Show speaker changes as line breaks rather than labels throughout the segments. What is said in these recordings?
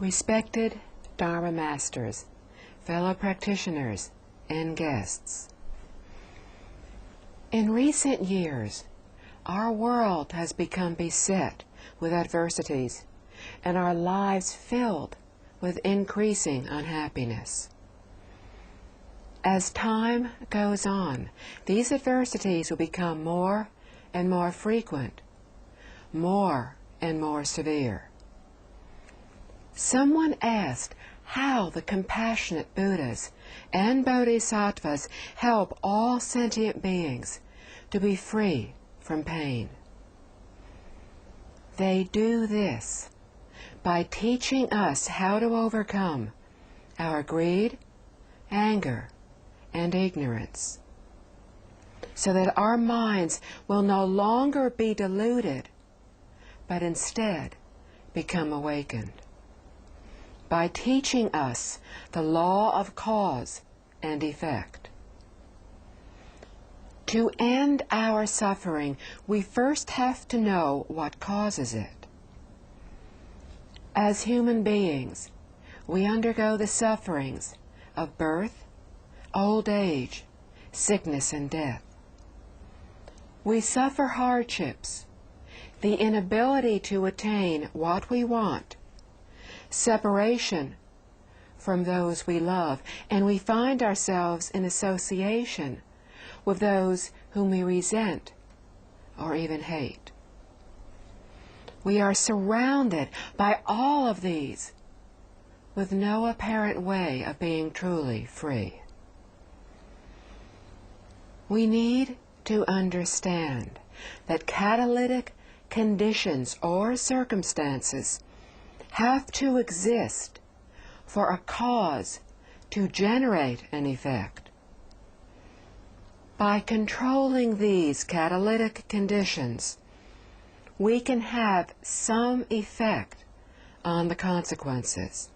Respected Dharma Masters, fellow practitioners, and guests. In recent years, our world has become beset with adversities and our lives filled with increasing unhappiness. As time goes on, these adversities will become more and more frequent, more and more severe. Someone asked how the compassionate Buddhas and Bodhisattvas help all sentient beings to be free from pain. They do this by teaching us how to overcome our greed, anger, and ignorance, so that our minds will no longer be deluded, but instead become awakened. By teaching us the law of cause and effect. To end our suffering, we first have to know what causes it. As human beings, we undergo the sufferings of birth, old age, sickness, and death. We suffer hardships, the inability to attain what we want, separation from those we love, and we find ourselves in association with those whom we resent or even hate. We are surrounded by all of these with no apparent way of being truly free. We need to understand that catalytic conditions or circumstances have to exist for a cause to generate an effect. By controlling these catalytic conditions, we can have some effect on the consequences.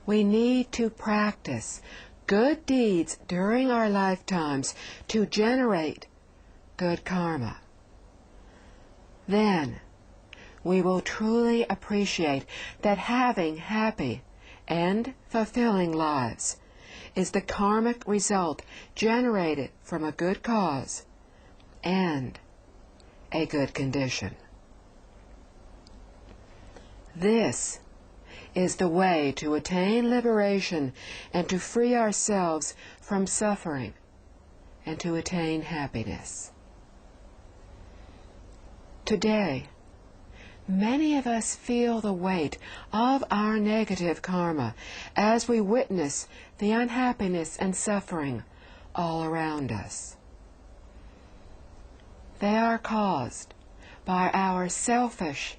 We need to practice good deeds during our lifetimes to generate good karma. Then, we will truly appreciate that having happy and fulfilling lives is the karmic result generated from a good cause and a good condition. This is the way to attain liberation and to free ourselves from suffering and to attain happiness. Today, many of us feel the weight of our negative karma as we witness the unhappiness and suffering all around us. They are caused by our selfish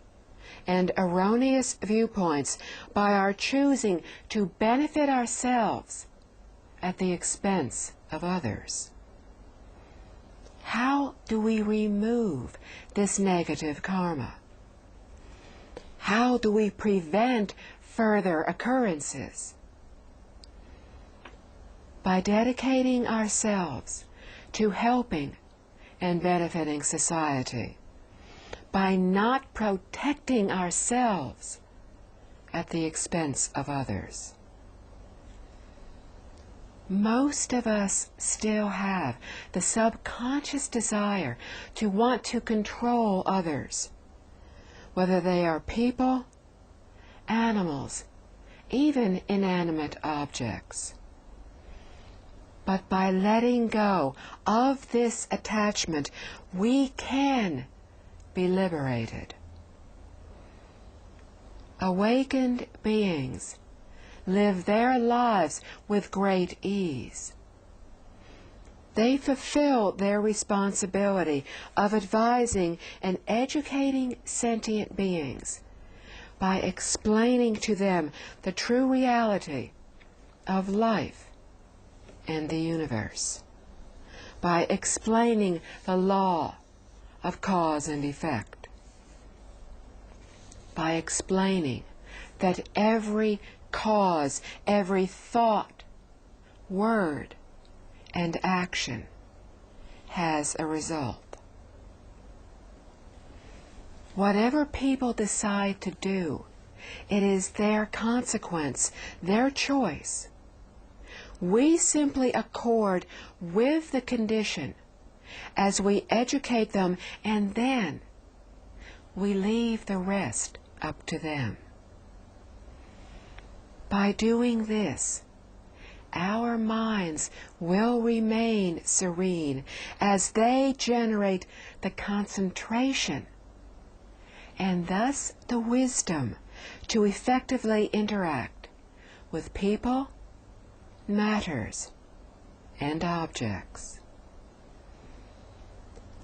and erroneous viewpoints, by our choosing to benefit ourselves at the expense of others. How do we remove this negative karma? How do we prevent further occurrences? By dedicating ourselves to helping and benefiting society, by not protecting ourselves at the expense of others. Most of us still have the subconscious desire to want to control others, whether they are people, animals, even inanimate objects. But by letting go of this attachment, we can be liberated. Awakened beings live their lives with great ease. They fulfill their responsibility of advising and educating sentient beings by explaining to them the true reality of life and the universe, by explaining the law of cause and effect, by explaining that every cause, every thought, word, and action has a result. Whatever people decide to do It is their consequence, their choice. We simply accord with the condition as we educate them, and then we leave the rest up to them. By doing this, our minds will remain serene as they generate the concentration and thus the wisdom to effectively interact with people, matters, and objects.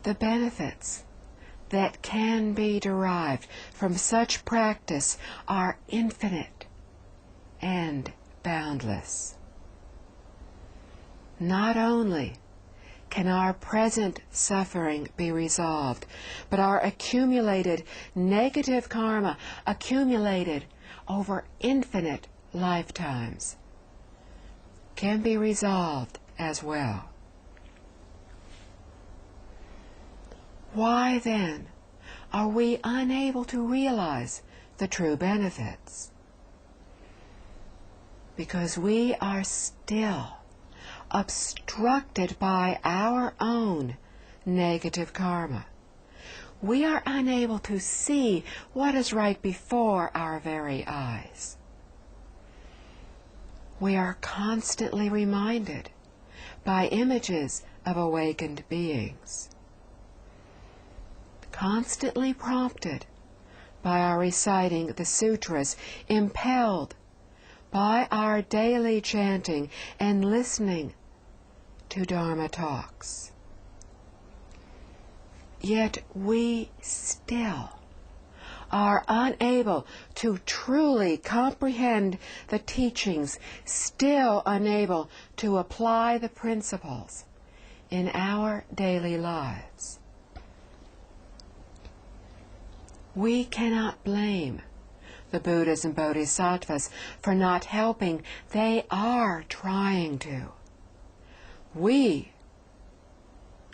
The benefits that can be derived from such practice are infinite and boundless. Not only can our present suffering be resolved, but our accumulated negative karma, accumulated over infinite lifetimes, can be resolved as well. Why then are we unable to realize the true benefits? Because we are still obstructed by our own negative karma. We are unable to see what is right before our very eyes. We are constantly reminded by images of awakened beings, constantly prompted by our reciting the sutras, impelled by our daily chanting and listening to Dharma talks. Yet we still are unable to truly comprehend the teachings, still unable to apply the principles in our daily lives. We cannot blame the Buddhas and Bodhisattvas for not helping. They are trying to. We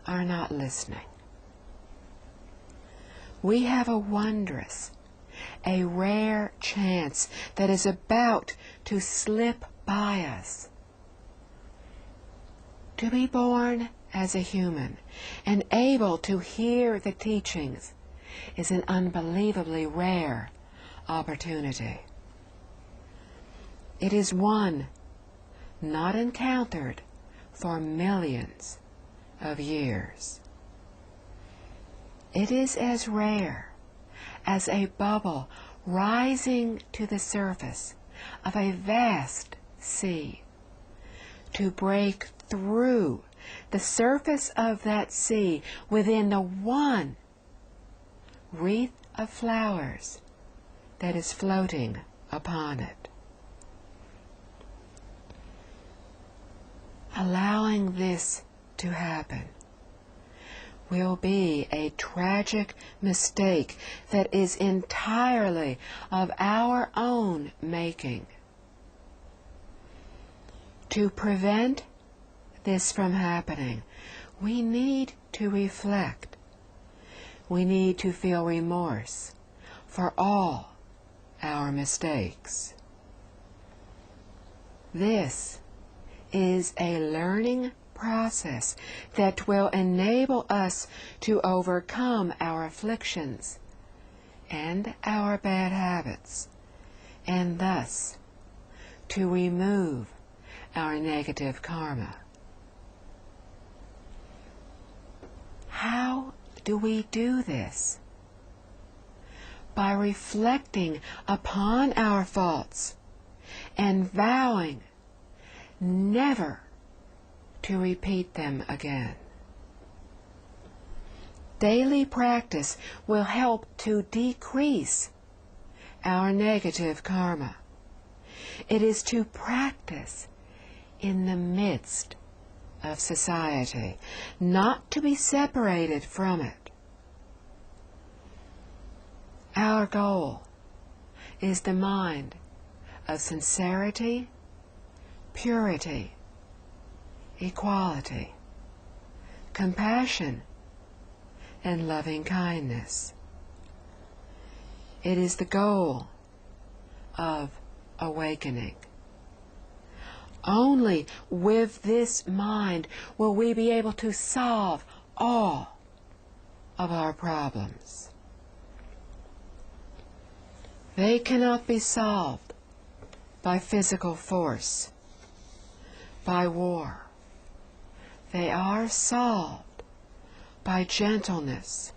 are not listening. We have a wondrous, a rare chance that is about to slip by us. To be born as a human and able to hear the teachings is an unbelievably rare opportunity. It is one not encountered for millions of years. It is as rare as a bubble rising to the surface of a vast sea. To break through the surface of that sea within the one wreath of flowers that is floating upon it. Allowing this to happen will be a tragic mistake that is entirely of our own making. To prevent this from happening, we need to reflect. We need to feel remorse for all our mistakes. This is a learning process that will enable us to overcome our afflictions and our bad habits, and thus to remove our negative karma. How do we do this? By reflecting upon our faults and vowing never to repeat them again. Daily practice will help to decrease our negative karma. It is to practice in the midst of society, not to be separated from it. Our goal is the mind of sincerity, purity, equality, compassion, and loving kindness. It is the goal of awakening. Only with this mind will we be able to solve all of our problems. They cannot be solved by physical force, by war. They are solved by gentleness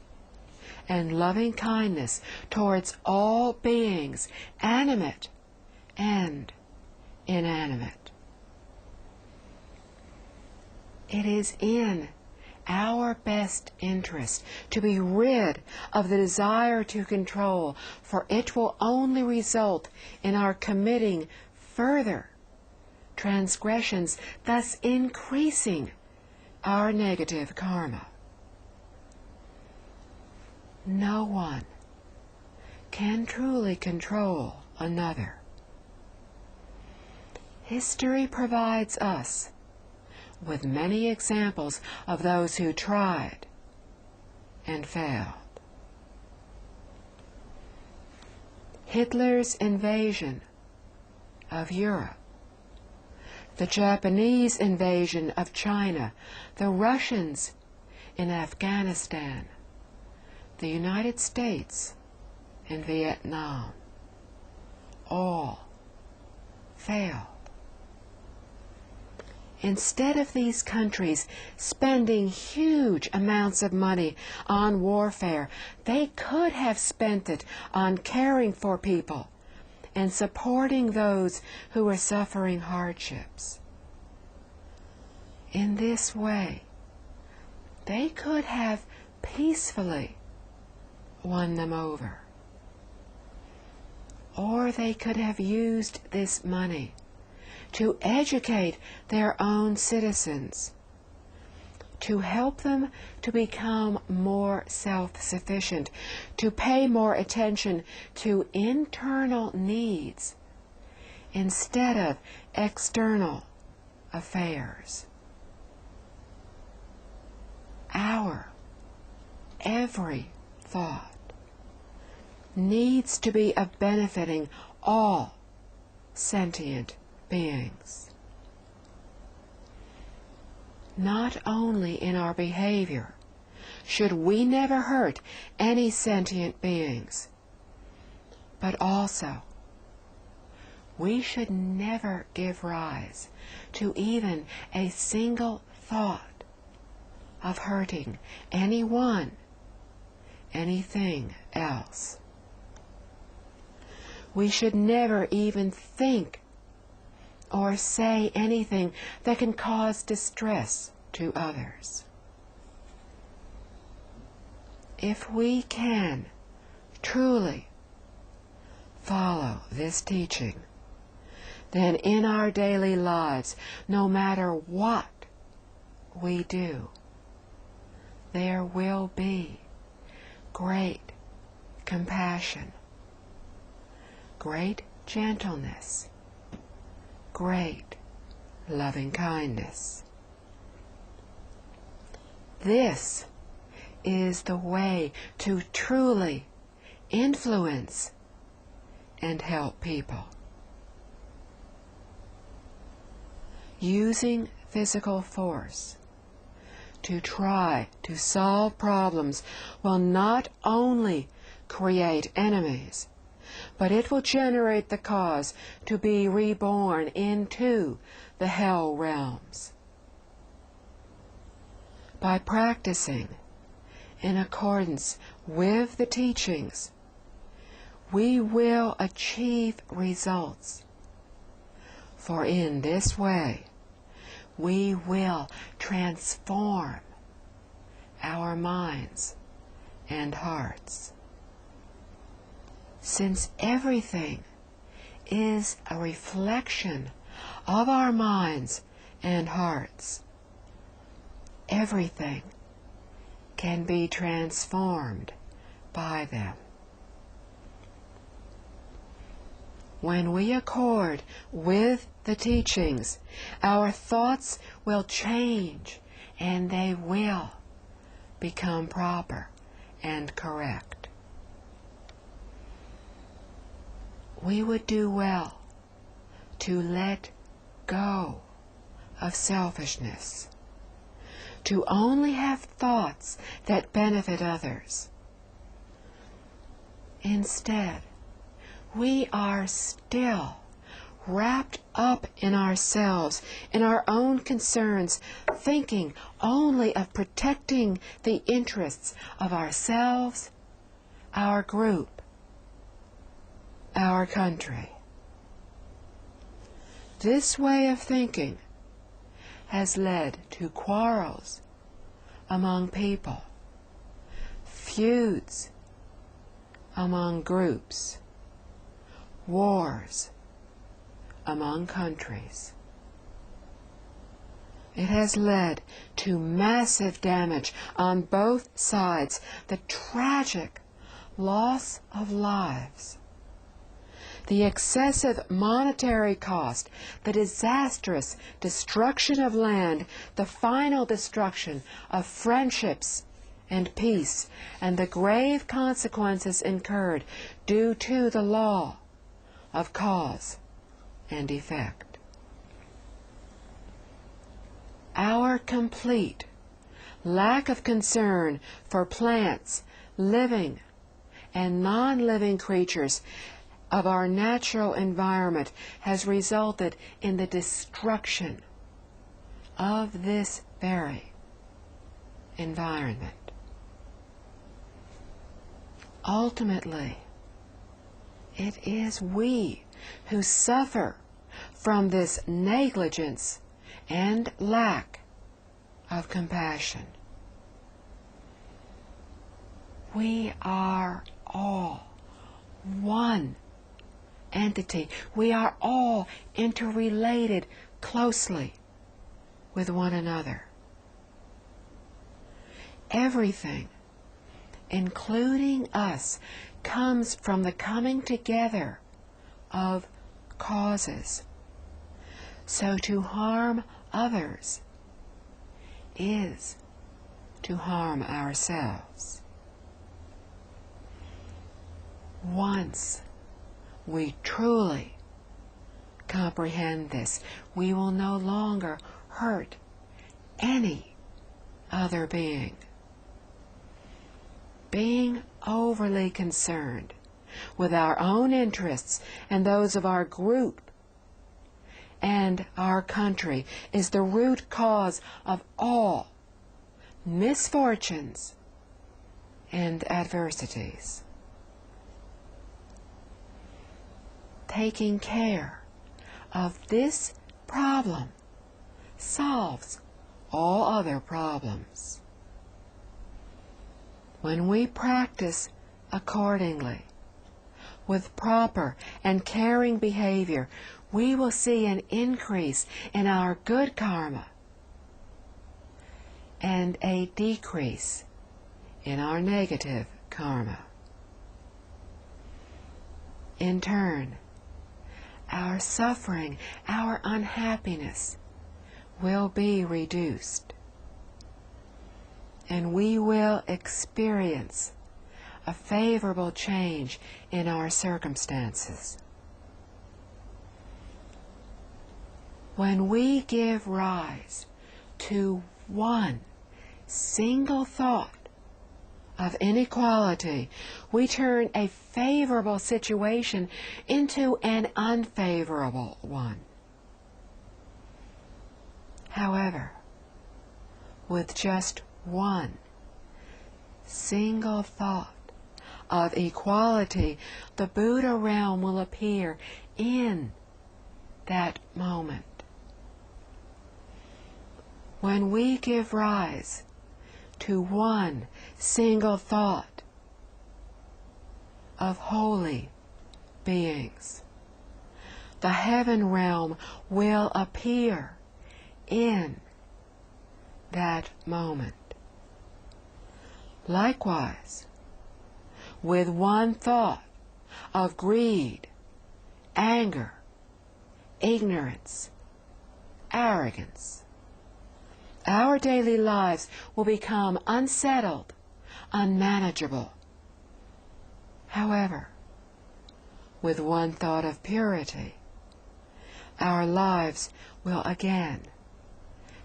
and loving kindness towards all beings, animate and inanimate. It is in our best interest to be rid of the desire to control, for it will only result in our committing further transgressions, thus increasing our negative karma. No one can truly control another. History provides us with many examples of those who tried and failed. Hitler's invasion of Europe, the Japanese invasion of China, the Russians in Afghanistan, the United States in Vietnam, all failed. Instead of these countries spending huge amounts of money on warfare, they could have spent it on caring for people and supporting those who were suffering hardships. In this way, they could have peacefully won them over. Or they could have used this money to educate their own citizens, to help them to become more self-sufficient, to pay more attention to internal needs instead of external affairs. Our every thought needs to be of benefiting all sentient beings. Not only in our behavior should we never hurt any sentient beings, but also we should never give rise to even a single thought of hurting anyone, anything else. We should never even think or say anything that can cause distress to others. If we can truly follow this teaching, then in our daily lives, no matter what we do, there will be great compassion, great gentleness, great loving kindness. This is the way to truly influence and help people. Using physical force to try to solve problems will not only create enemies, but it will generate the cause to be reborn into the hell realms. By practicing in accordance with the teachings, we will achieve results. For in this way, we will transform our minds and hearts. Since everything is a reflection of our minds and hearts, everything can be transformed by them. When we accord with the teachings, our thoughts will change and they will become proper and correct. we would do well to let go of selfishness, to only have thoughts that benefit others. Instead, we are still wrapped up in ourselves, in our own concerns, thinking only of protecting the interests of ourselves, our group, our country. This way of thinking has led to quarrels among people, feuds among groups, wars among countries. It has led to massive damage on both sides, the tragic loss of lives, the excessive monetary cost, the disastrous destruction of land, the final destruction of friendships and peace, and the grave consequences incurred due to the law of cause and effect. Our complete lack of concern for plants, living and non-living creatures of our natural environment has resulted in the destruction of this very environment. Ultimately, it is we who suffer from this negligence and lack of compassion. We are all one entity. We are all interrelated closely with one another. Everything, including us, comes from the coming together of causes. So to harm others is to harm ourselves. Once we truly comprehend this, we will no longer hurt any other being. Being overly concerned with our own interests and those of our group and our country is the root cause of all misfortunes and adversities. Taking care of this problem solves all other problems. When we practice accordingly, with proper and caring behavior, we will see an increase in our good karma and a decrease in our negative karma. In turn, our suffering, our unhappiness will be reduced, and we will experience a favorable change in our circumstances. When we give rise to one single thought of inequality, we turn a favorable situation into an unfavorable one. However, with just one single thought of equality, the Buddha realm will appear in that moment. When we give rise to one single thought of holy beings, the heaven realm will appear in that moment. Likewise, with one thought of greed, anger, ignorance, arrogance, our daily lives will become unsettled, unmanageable. However, with one thought of purity, our lives will again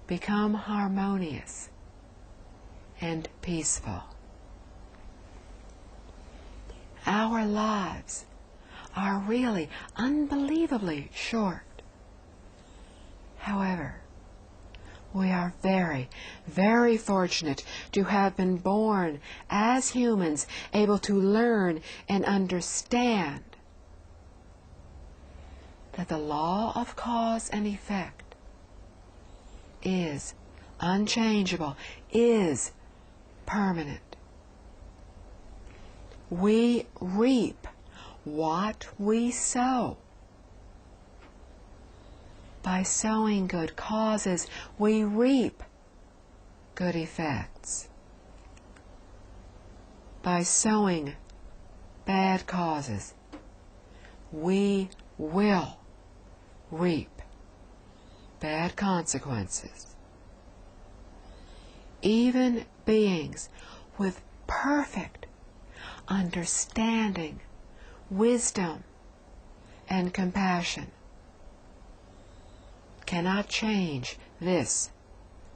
become harmonious and peaceful. Our lives are really unbelievably short. However, we are very, very fortunate to have been born as humans, able to learn and understand that the law of cause and effect is unchangeable, is permanent. We reap what we sow. By sowing good causes, we reap good effects. By sowing bad causes, we will reap bad consequences. Even beings with perfect understanding, wisdom, and compassion cannot change this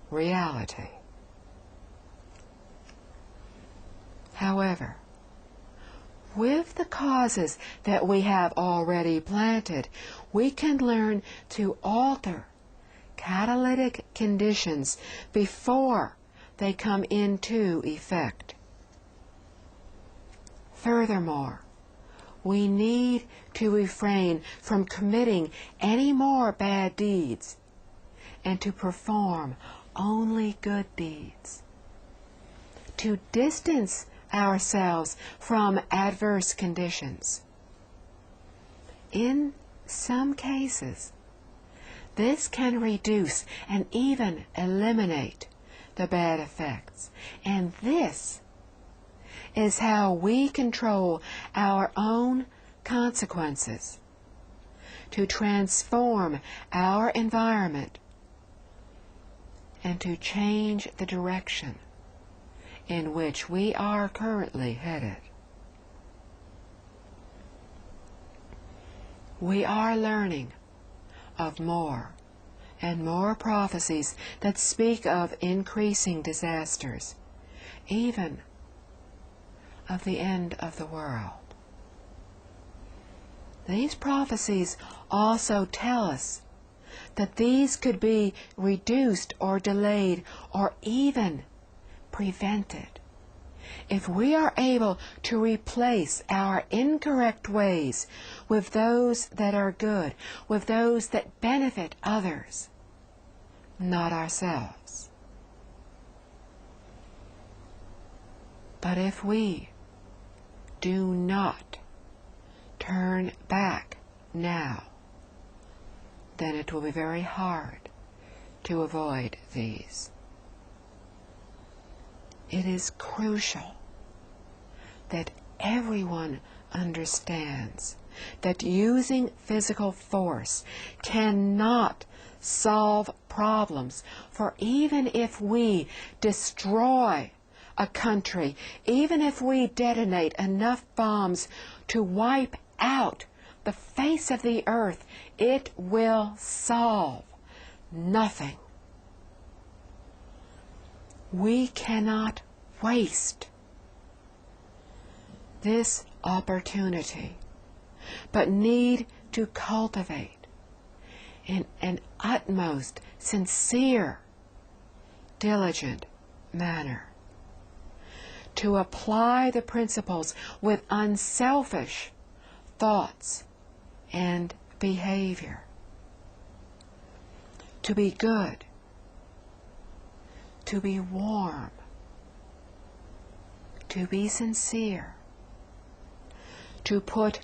reality. However, with the causes that we have already planted, we can learn to alter catalytic conditions before they come into effect. Furthermore, we need to refrain from committing any more bad deeds and to perform only good deeds. To distance ourselves from adverse conditions. In some cases, this can reduce and even eliminate the bad effects, and this is how we control our own consequences to transform our environment and to change the direction in which we are currently headed. We are learning of more and more prophecies that speak of increasing disasters, even of the end of the world. These prophecies also tell us that these could be reduced or delayed or even prevented if we are able to replace our incorrect ways with those that are good, with those that benefit others, not ourselves. But if we do not turn back now, then it will be very hard to avoid these. It is crucial that everyone understands that using physical force cannot solve problems, for even if we destroy a country, even if we detonate enough bombs to wipe out the face of the earth, it will solve nothing. We cannot waste this opportunity, but need to cultivate in an utmost sincere, diligent manner, to apply the principles with unselfish thoughts and behavior, to be good, to be warm, to be sincere, to put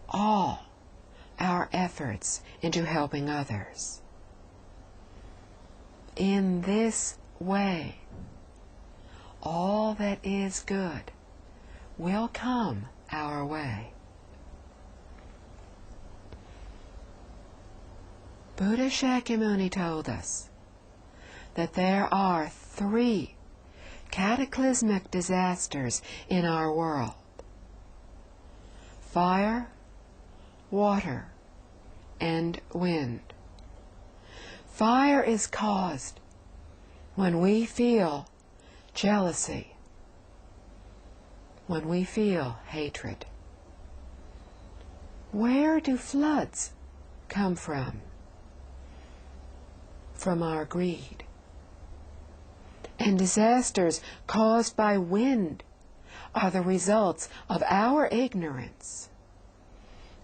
all our efforts into helping others. In this way, all that is good will come our way. Buddha Shakyamuni told us that there are 3 cataclysmic disasters in our world: fire, water, and wind. Fire is caused when we feel jealousy, when we feel hatred. Where do floods come from? From our greed. And disasters caused by wind are the results of our ignorance.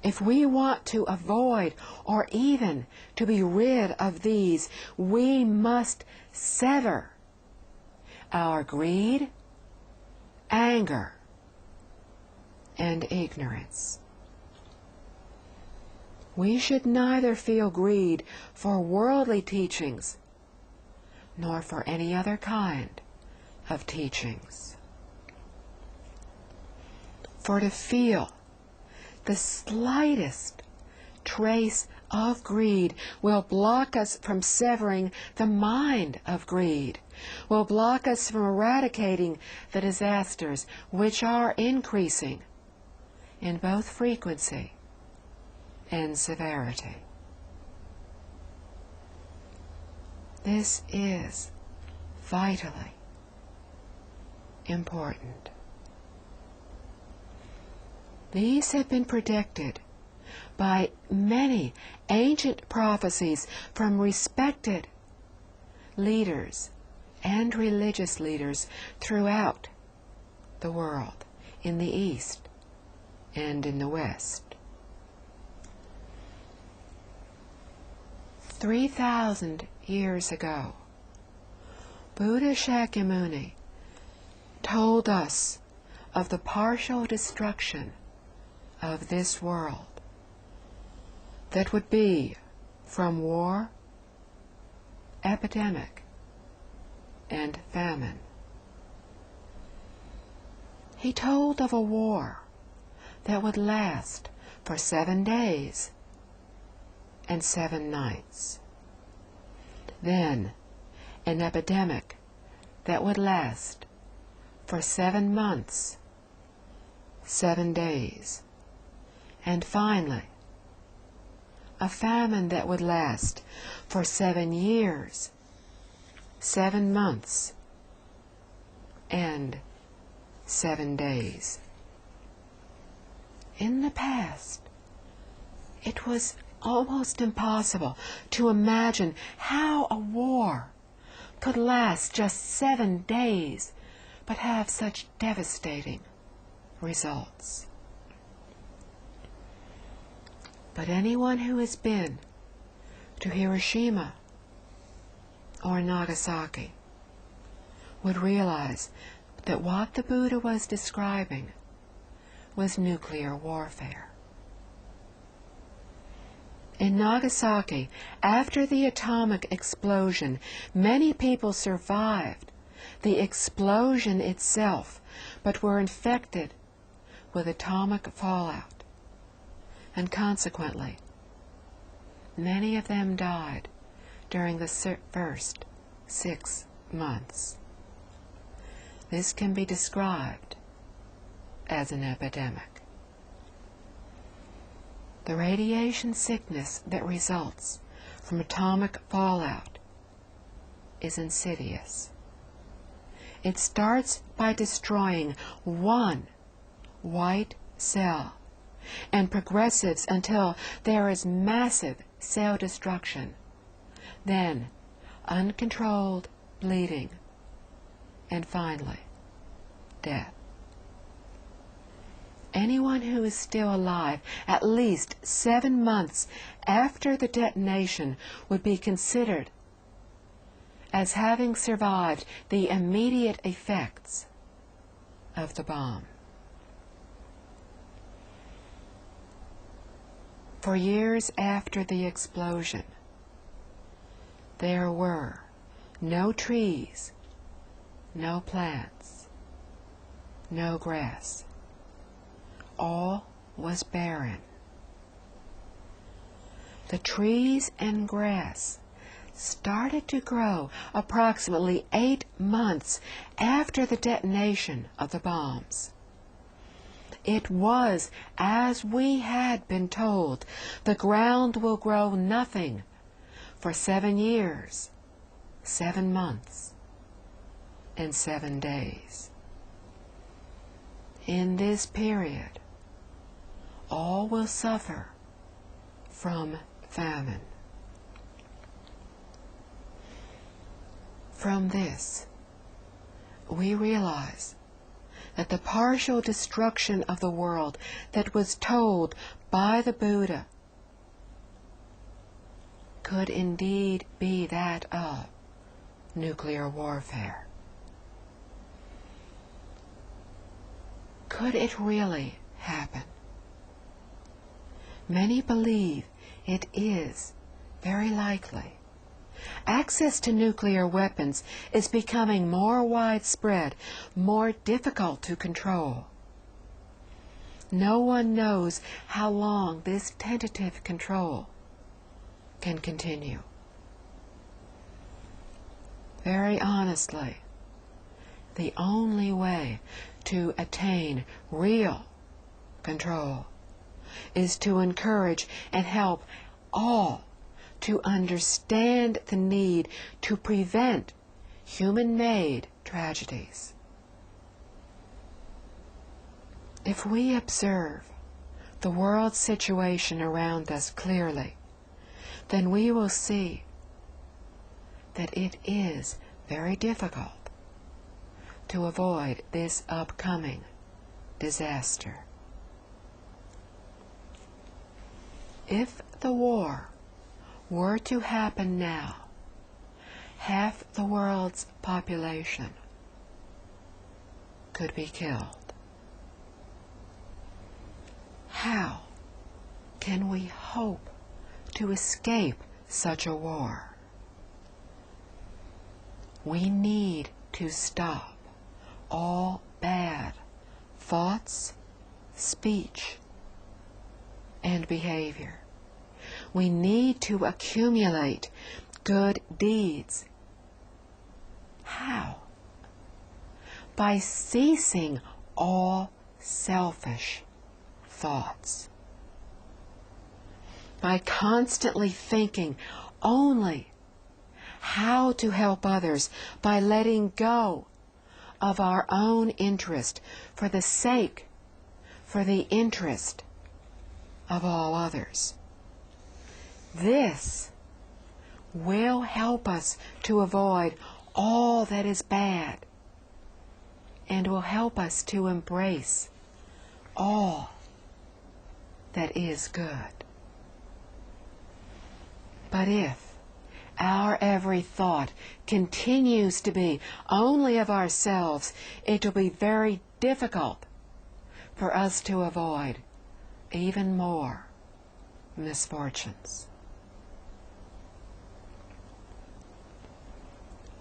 If we want to avoid or even to be rid of these, we must sever our greed, anger, and ignorance. We should neither feel greed for worldly teachings nor for any other kind of teachings. For to feel the slightest trace of greed will block us from severing the mind of greed, will block us from eradicating the disasters which are increasing in both frequency and severity. This is vitally important. These have been predicted by many ancient prophecies from respected leaders and religious leaders throughout the world, in the East and in the West. 3,000 years ago, Buddha Shakyamuni told us of the partial destruction of this world that would be from war, epidemic, and famine. He told of a war that would last for 7 days and 7 nights. Then an epidemic that would last for 7 months, 7 days, and finally a famine that would last for 7 years, 7 months, and 7 days. In the past, it was almost impossible to imagine how a war could last just 7 days but have such devastating results. But anyone who has been to Hiroshima or Nagasaki would realize that what the Buddha was describing was nuclear warfare. In Nagasaki, after the atomic explosion, many people survived the explosion itself, but were infected with atomic fallout. And consequently, many of them died during the first 6 months. This can be described as an epidemic. The radiation sickness that results from atomic fallout is insidious. It starts by destroying one white cell and progresses until there is massive cell destruction, then uncontrolled bleeding, and finally death. Anyone who is still alive at least 7 months after the detonation would be considered as having survived the immediate effects of the bomb. For years after the explosion, there were no trees, no plants, no grass. All was barren. The trees and grass started to grow approximately 8 months after the detonation of the bombs. It was as we had been told. The ground will grow nothing for 7 years, 7 months, and 7 days. In this period, all will suffer from famine. From this, we realize that the partial destruction of the world that was told by the Buddha could indeed be that of nuclear warfare. Could it really happen? Many believe it is very likely. Access to nuclear weapons is becoming more widespread, more difficult to control. No one knows how long this tentative control can continue. Very honestly, the only way to attain real control is to encourage and help all to understand the need to prevent human-made tragedies. If we observe the world situation around us clearly, then we will see that it is very difficult to avoid this upcoming disaster. If the war were to happen now, half the world's population could be killed. How can we hope to escape such a war? We need to stop all bad thoughts, speech, and behavior. We need to accumulate good deeds. How? By ceasing all selfish thoughts. By constantly thinking only how to help others, by letting go of our own interest for the sake, for the interest of all others. This will help us to avoid all that is bad and will help us to embrace all that is good. But if our every thought continues to be only of ourselves, it will be very difficult for us to avoid even more misfortunes.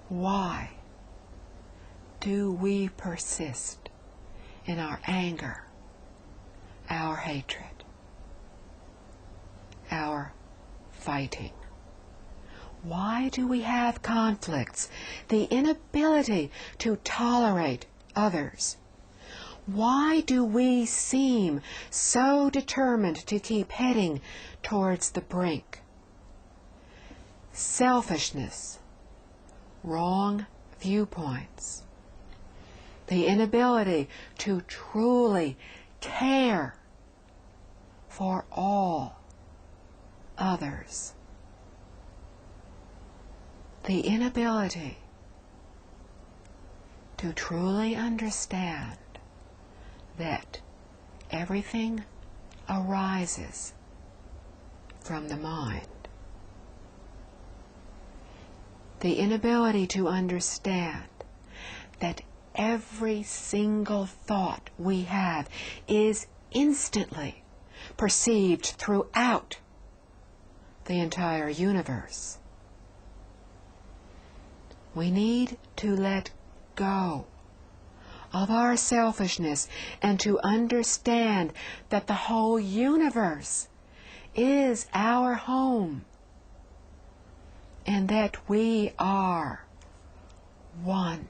Why do we persist in our anger, our hatred, our fighting? Why do we have conflicts, the inability to tolerate others? Why do we seem so determined to keep heading towards the brink? Selfishness, wrong viewpoints, the inability to truly care for all others, the inability to truly understand that everything arises from the mind. The inability to understand that every single thought we have is instantly perceived throughout the entire universe. We need to let go of our selfishness and to understand that the whole universe is our home and that we are one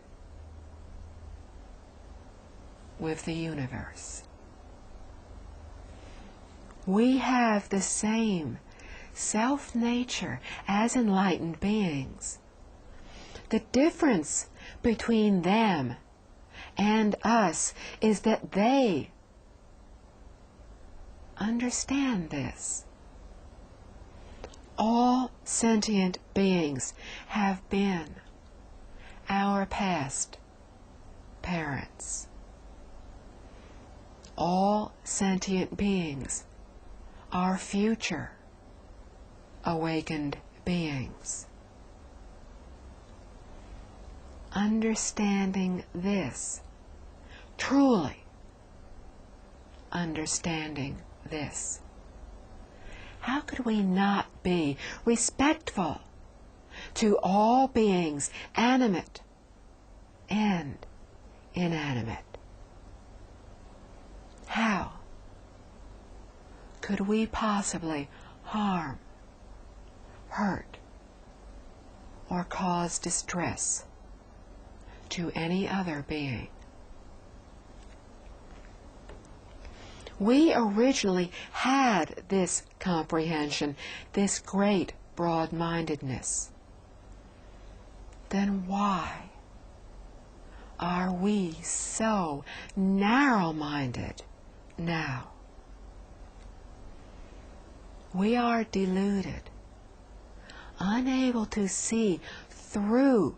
with the universe. We have the same self-nature as enlightened beings. The difference between them and us is that they understand this. All sentient beings have been our past parents. All sentient beings are future awakened beings. Understanding this, truly understanding this, how could we not be respectful to all beings, animate and inanimate? How could we possibly harm, hurt, or cause distress to any other being? We originally had this comprehension, this great broad-mindedness. Then why are we so narrow-minded now? We are deluded, unable to see through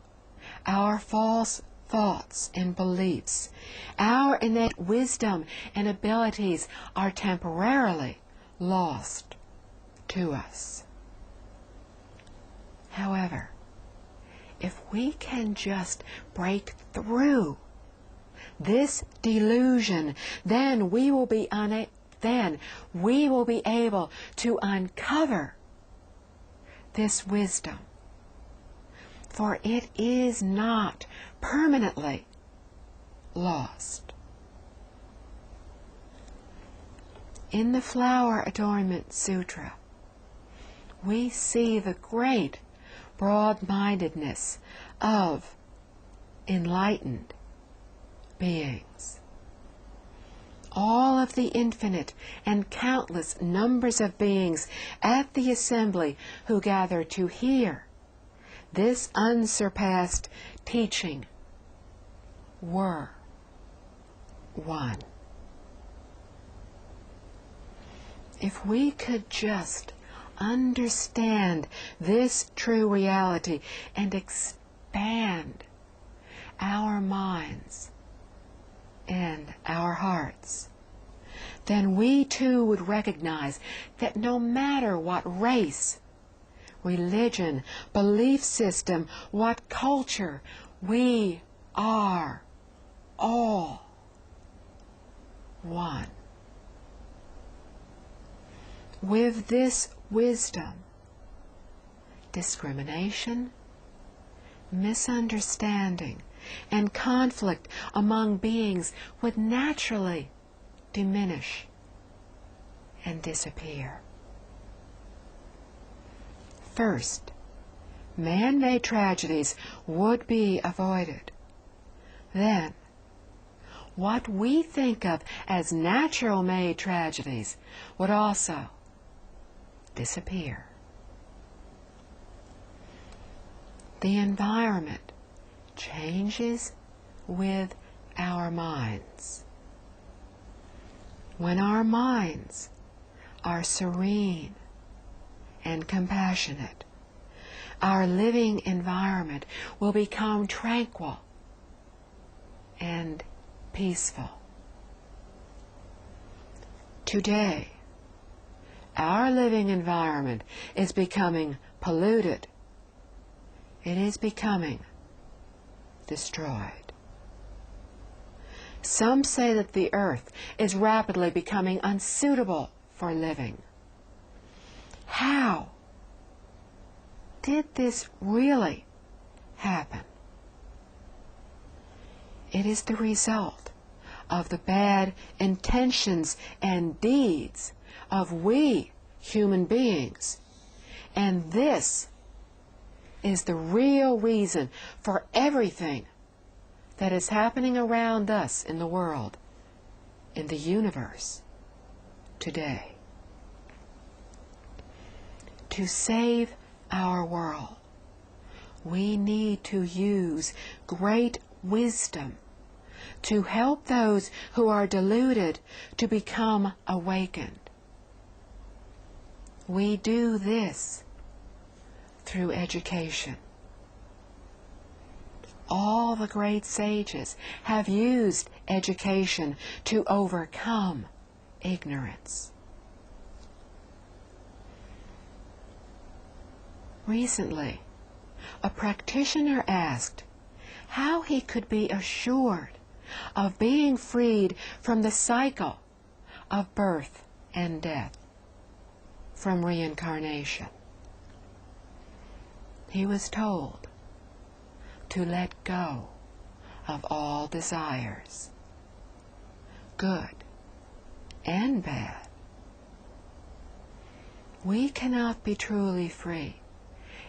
our false thoughts and beliefs. Our innate wisdom and abilities are temporarily lost to us. However, if we can just break through this delusion, then we will be able to uncover this wisdom. For it is not permanently lost. In the Flower Adornment Sutra, we see the great broad-mindedness of enlightened beings. All of the infinite and countless numbers of beings at the assembly who gather to hear this unsurpassed teaching were one. If we could just understand this true reality and expand our minds and our hearts, then we too would recognize that no matter what race, religion, belief system, what culture, we are all one. With this wisdom, discrimination, misunderstanding, and conflict among beings would naturally diminish and disappear. First, man-made tragedies would be avoided. Then, what we think of as natural-made tragedies would also disappear. The environment changes with our minds. When our minds are serene and compassionate, our living environment will become tranquil and peaceful. Today, our living environment is becoming polluted. It is becoming destroyed. Some say that the earth is rapidly becoming unsuitable for living. How did this really happen? It is the result of the bad intentions and deeds of we human beings. And this is the real reason for everything that is happening around us in the world, in the universe today. to save our world, we need to use great wisdom to help those who are deluded to become awakened. We do this through education. All the great sages have used education to overcome ignorance. Recently, a practitioner asked how he could be assured of being freed from the cycle of birth and death, from reincarnation. He was told to let go of all desires, good and bad. We cannot be truly free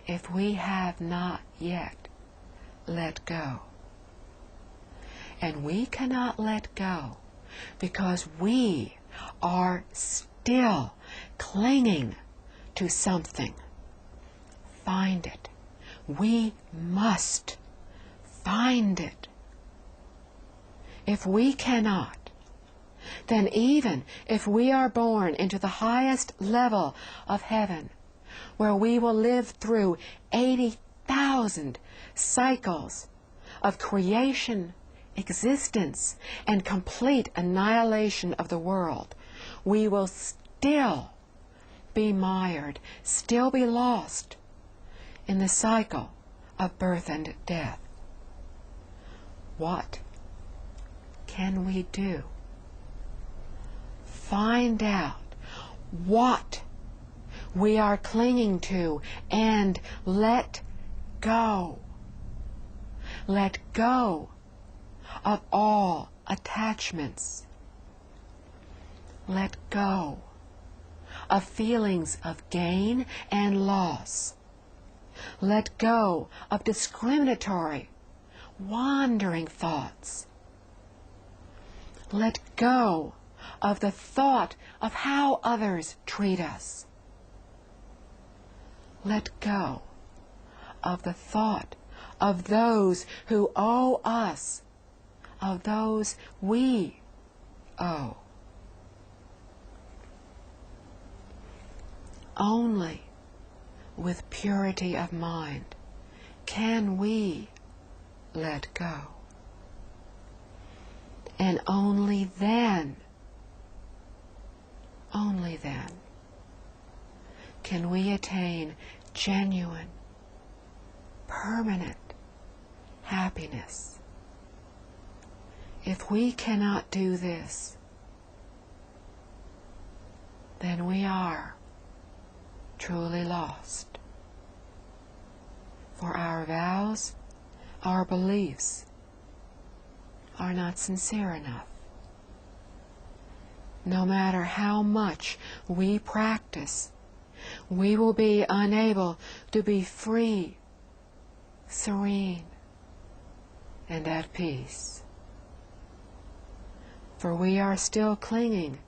if we have not yet let go. And we cannot let go because we are still clinging to something. Find it. We must find it. If we cannot, then even if we are born into the highest level of heaven, where we will live through 80,000 cycles of creation, existence, and complete annihilation of the world, we will still be mired, still be lost in the cycle of birth and death. What can we do? Find out what we are clinging to and let go. Let go of all attachments. Let go of feelings of gain and loss. Let go of discriminatory, wandering thoughts. Let go of the thought of how others treat us. Let go of the thought of those who owe us, of those we owe. Only with purity of mind can we let go. And only then can we attain genuine, permanent happiness. If we cannot do this, then we are truly lost. For our vows, our beliefs are not sincere enough. No matter how much we practice, we will be unable to be free, serene, and at peace. For we are still clinging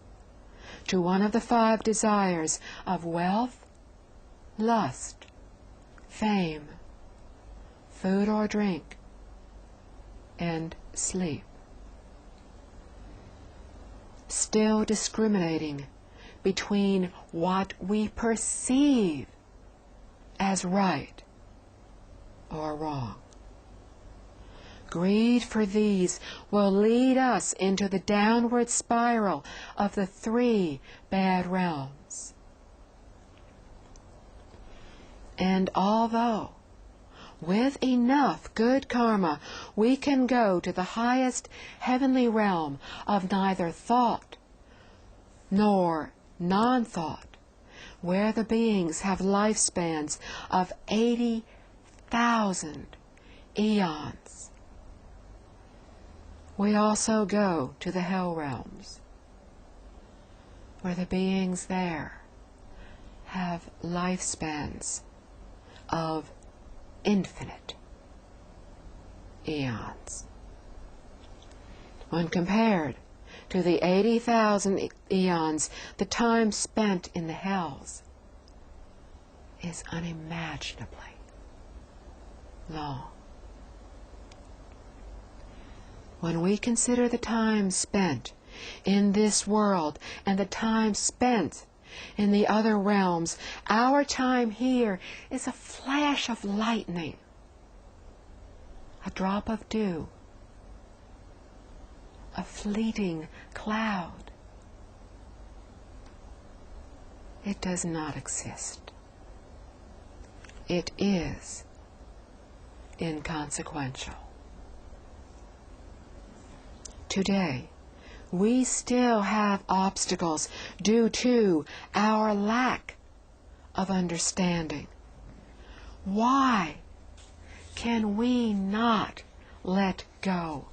to one of the 5 desires of wealth, lust, fame, food or drink, and sleep. Still discriminating between what we perceive as right or wrong. Greed for these will lead us into the downward spiral of the 3 bad realms. And although with enough good karma we can go to the highest heavenly realm of neither thought nor non-thought, where the beings have lifespans of 80,000 eons, we also go to the hell realms, where the beings there have lifespans of infinite eons. When compared to the 80,000 eons, the time spent in the hells is unimaginably long. When we consider the time spent in this world and the time spent in the other realms, our time here is a flash of lightning, a drop of dew, a fleeting cloud. It does not exist. It is inconsequential. Today, we still have obstacles due to our lack of understanding. Why can we not let go?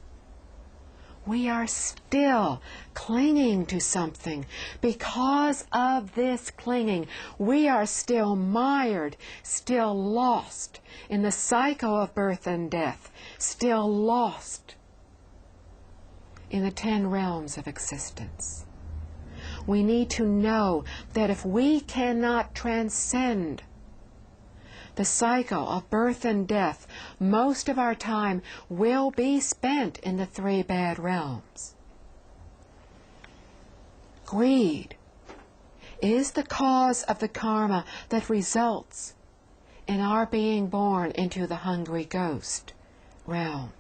We are still clinging to something. Because of this clinging, we are still mired, still lost in the cycle of birth and death, still lost in the 10 realms of existence. We need to know that if we cannot transcend the cycle of birth and death, most of our time will be spent in the 3 bad realms. Greed is the cause of the karma that results in our being born into the hungry ghost realm.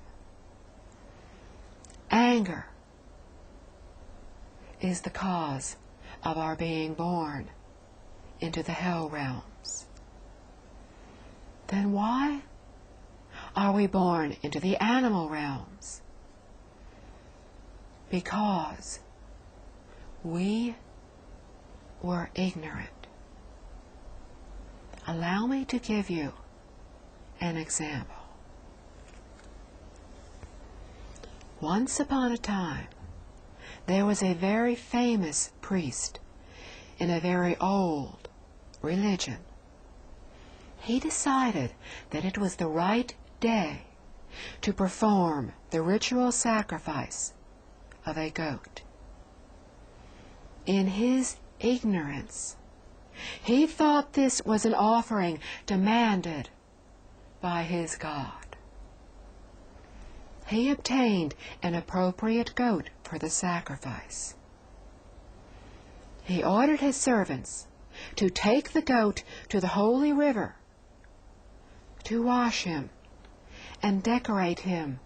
Anger is the cause of our being born into the hell realms. Then why are we born into the animal realms? Because we were ignorant. Allow me to give you an example. Once upon a time, there was a very famous priest in a very old religion. He decided that it was the right day to perform the ritual sacrifice of a goat. In his ignorance, he thought this was an offering demanded by his God. He obtained an appropriate goat for the sacrifice. He ordered his servants to take the goat to the holy river, to wash him and decorate him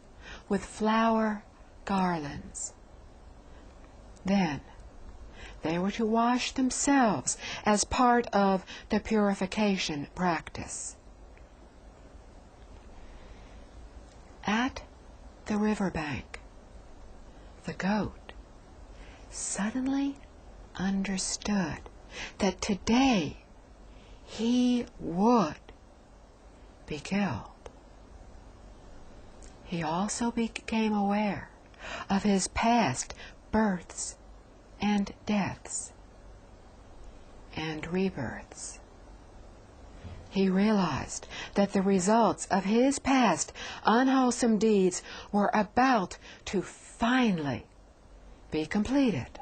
with flower garlands. Then they were to wash themselves as part of the purification practice. At the riverbank, the goat suddenly understood that today he would be killed. He also became aware of his past births and deaths and rebirths. He realized that the results of his past unwholesome deeds were about to finally be completed.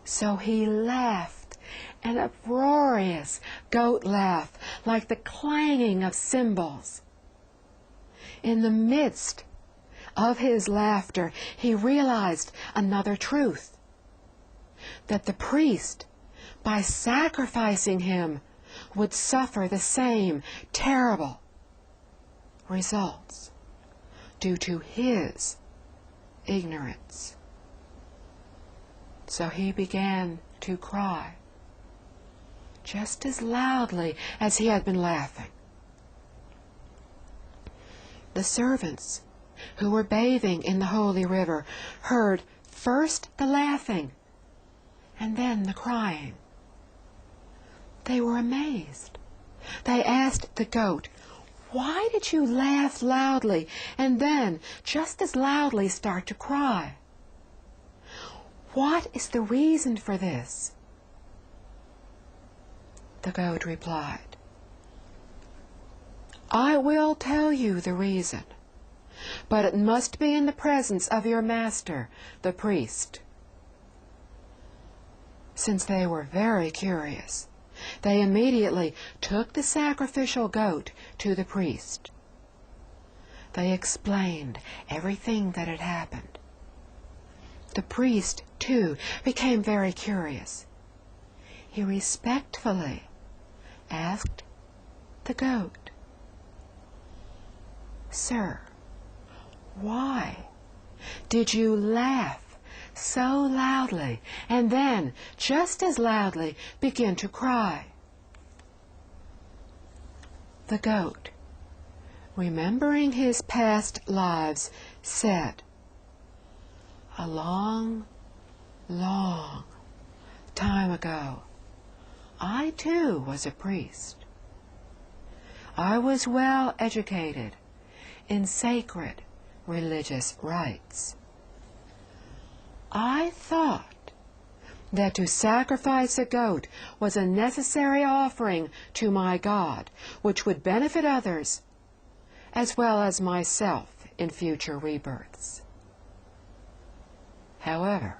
So he laughed, an uproarious goat laugh, like the clanging of cymbals. In the midst of his laughter, he realized another truth, that the priest, by sacrificing him, would suffer the same terrible results due to his ignorance. So he began to cry, just as loudly as he had been laughing. The servants who were bathing in the holy river heard first the laughing and then the crying. They were amazed. They asked the goat, "Why did you laugh loudly and then just as loudly start to cry? What is the reason for this?" The goat replied, "I will tell you the reason, but it must be in the presence of your master, the priest." Since they were very curious, They immediately took the sacrificial goat to the priest. They explained everything that had happened. The priest, too, became very curious. He respectfully asked the goat, "Sir, why did you laugh so loudly and then, just as loudly, begin to cry?" The goat, remembering his past lives, said, "A long, long time ago, I too was a priest. I was well educated in sacred religious rites. I thought that to sacrifice a goat was a necessary offering to my God, which would benefit others as well as myself in future rebirths. However,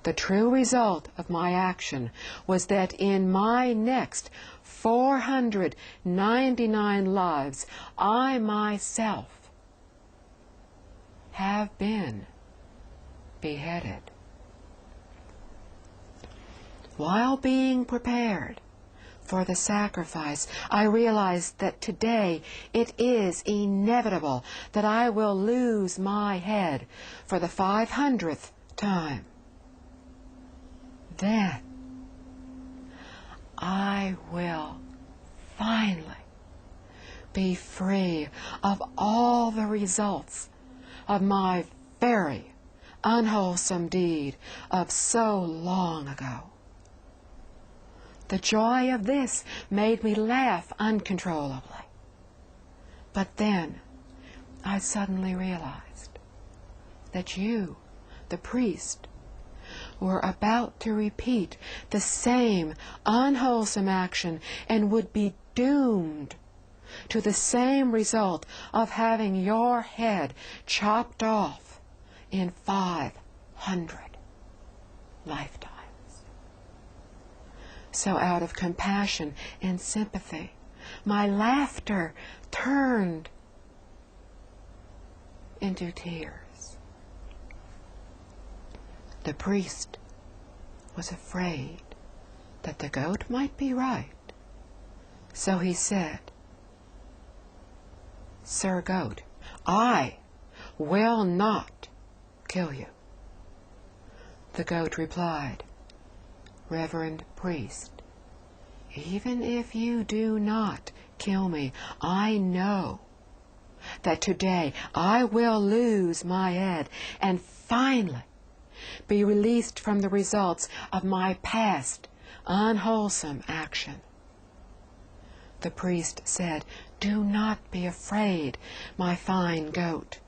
the true result of my action was that in my next 499 lives, I myself have been beheaded. While being prepared for the sacrifice, I realized that today it is inevitable that I will lose my head for the 500th time. Then I will finally be free of all the results of my very unwholesome deed of so long ago." The joy of this made me laugh uncontrollably. But then I suddenly realized that you, the priest, were about to repeat the same unwholesome action and would be doomed to the same result of having your head chopped off in 500 lifetimes. So out of compassion and sympathy, my laughter turned into tears. The priest was afraid that the goat might be right. So he said, "Sir Goat, I will not kill you." The goat replied, "Reverend priest, even if you do not kill me, I know that today I will lose my head and finally be released from the results of my past unwholesome action." The priest said, "Do not be afraid, my fine goat.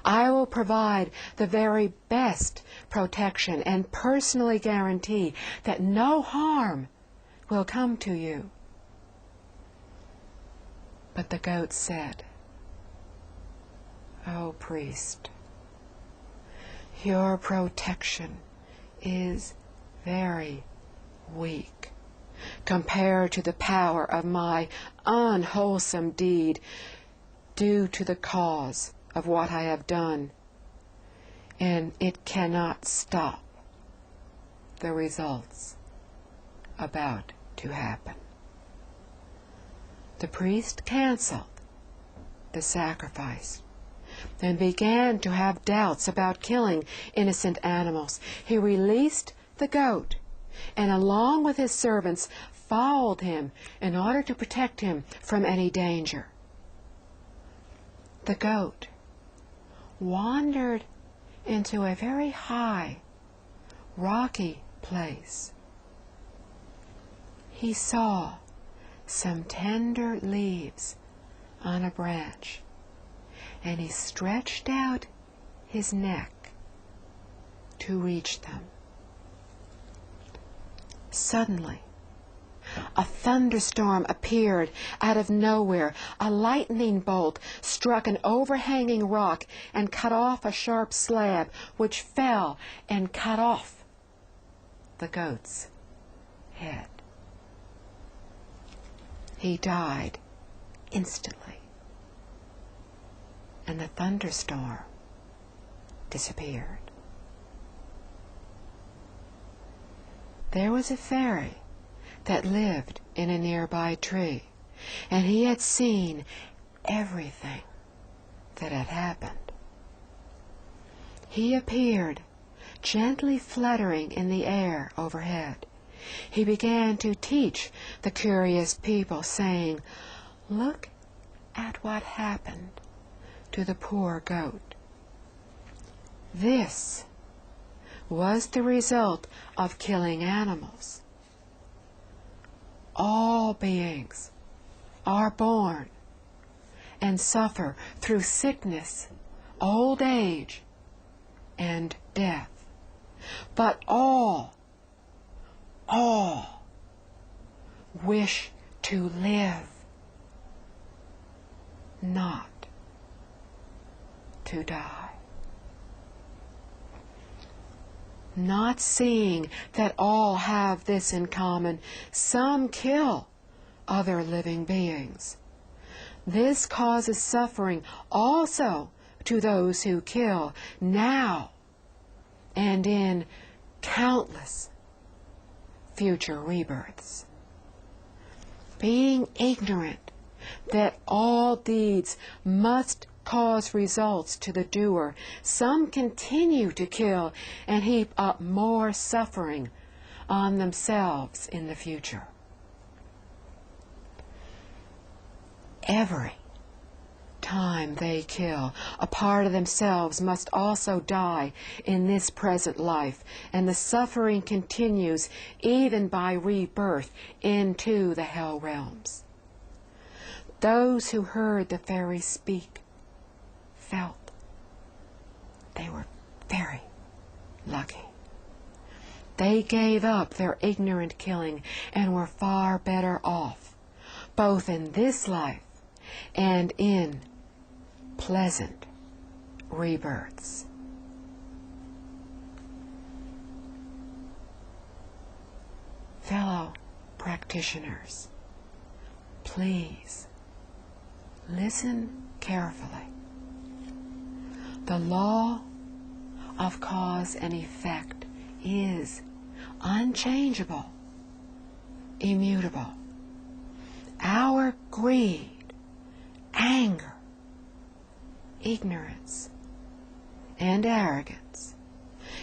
I will provide the very best protection and personally guarantee that no harm will come to you." But the goat said, "O priest, your protection is very weak compared to the power of my unwholesome deed due to the cause of what I have done, and it cannot stop the results about to happen." The priest canceled the sacrifice and began to have doubts about killing innocent animals. He released the goat and along with his servants followed him in order to protect him from any danger. The goat wandered into a very high, rocky place. He saw some tender leaves on a branch, and he stretched out his neck to reach them. Suddenly, a thunderstorm appeared out of nowhere. A lightning bolt struck an overhanging rock and cut off a sharp slab, which fell and cut off the goat's head. he died instantly, and the thunderstorm disappeared. There was a fairy that lived in a nearby tree, and he had seen everything that had happened. He appeared, gently fluttering in the air overhead. He began to teach the curious people, saying, "Look at what happened to the poor goat. This was the result of killing animals. All beings are born and suffer through sickness, old age, and death. But all wish to live, not to die." Not seeing that all have this in common, some kill other living beings. This causes suffering also to those who kill now and in countless future rebirths. Being ignorant that all deeds must cause results to the doer, some continue to kill and heap up more suffering on themselves in the future. Every time they kill, a part of themselves must also die in this present life, and the suffering continues even by rebirth into the hell realms. Those who heard the fairy speak felt they were very lucky. They gave up their ignorant killing and were far better off, both in this life and in pleasant rebirths. Fellow practitioners, please listen carefully. The law of cause and effect is unchangeable, immutable. Our greed, anger, ignorance, and arrogance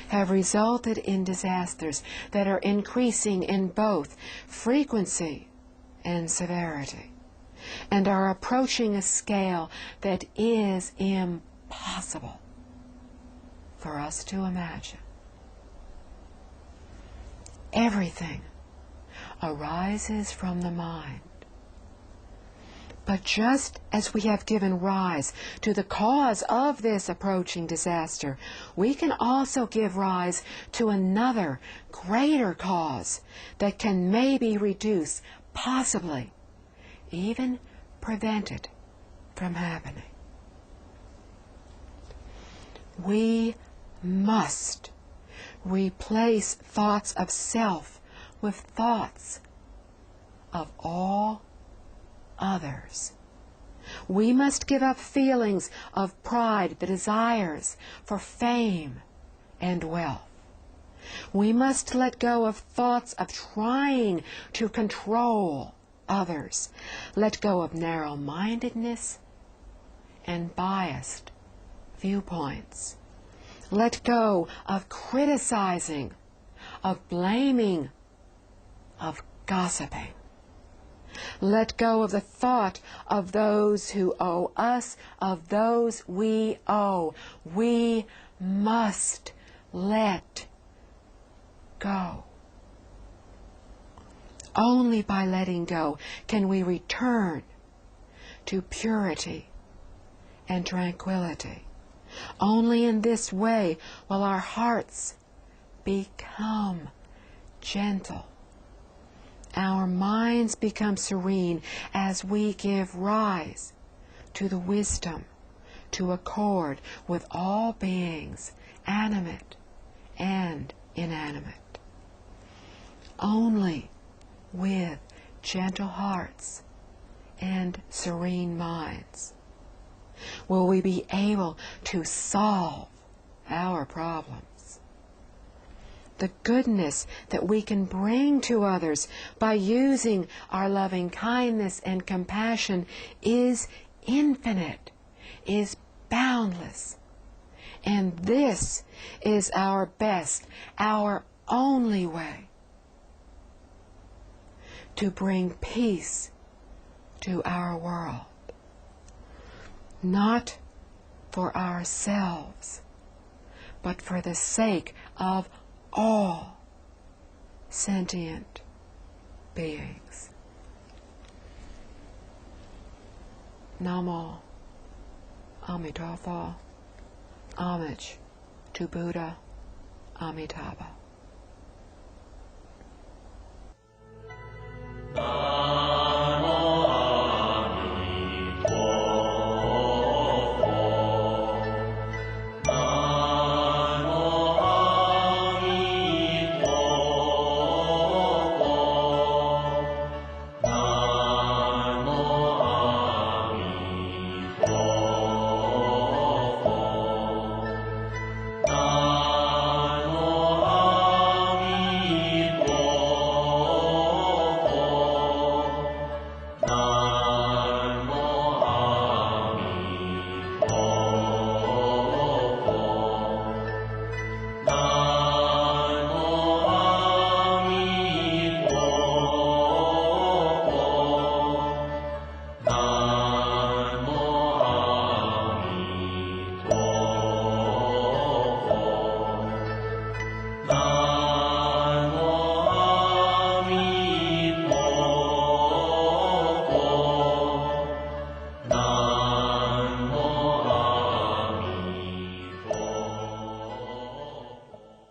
have resulted in disasters that are increasing in both frequency and severity, and are approaching a scale that is impossible for us to imagine. Everything arises from the mind. But just as we have given rise to the cause of this approaching disaster, we can also give rise to another, greater cause that can maybe reduce, possibly even prevent it from happening. We must replace thoughts of self with thoughts of all others. We must give up feelings of pride, the desires for fame and wealth. We must let go of thoughts of trying to control others. Let go of narrow-mindedness and biased viewpoints. Let go of criticizing, of blaming, of gossiping. Let go of the thought of those who owe us, of those we owe. We must let go. Only by letting go can we return to purity and tranquility. Only in this way will our hearts become gentle. Our minds become serene as we give rise to the wisdom to accord with all beings, animate and inanimate. Only with gentle hearts and serene minds? Will we be able to solve our problems? The goodness that we can bring to others by using our loving kindness and compassion is infinite, is boundless. And this is our best, our only way to bring peace to our world. Not for ourselves, but for the sake of all sentient beings. Namo Amitabha. Homage to Buddha Amitabha.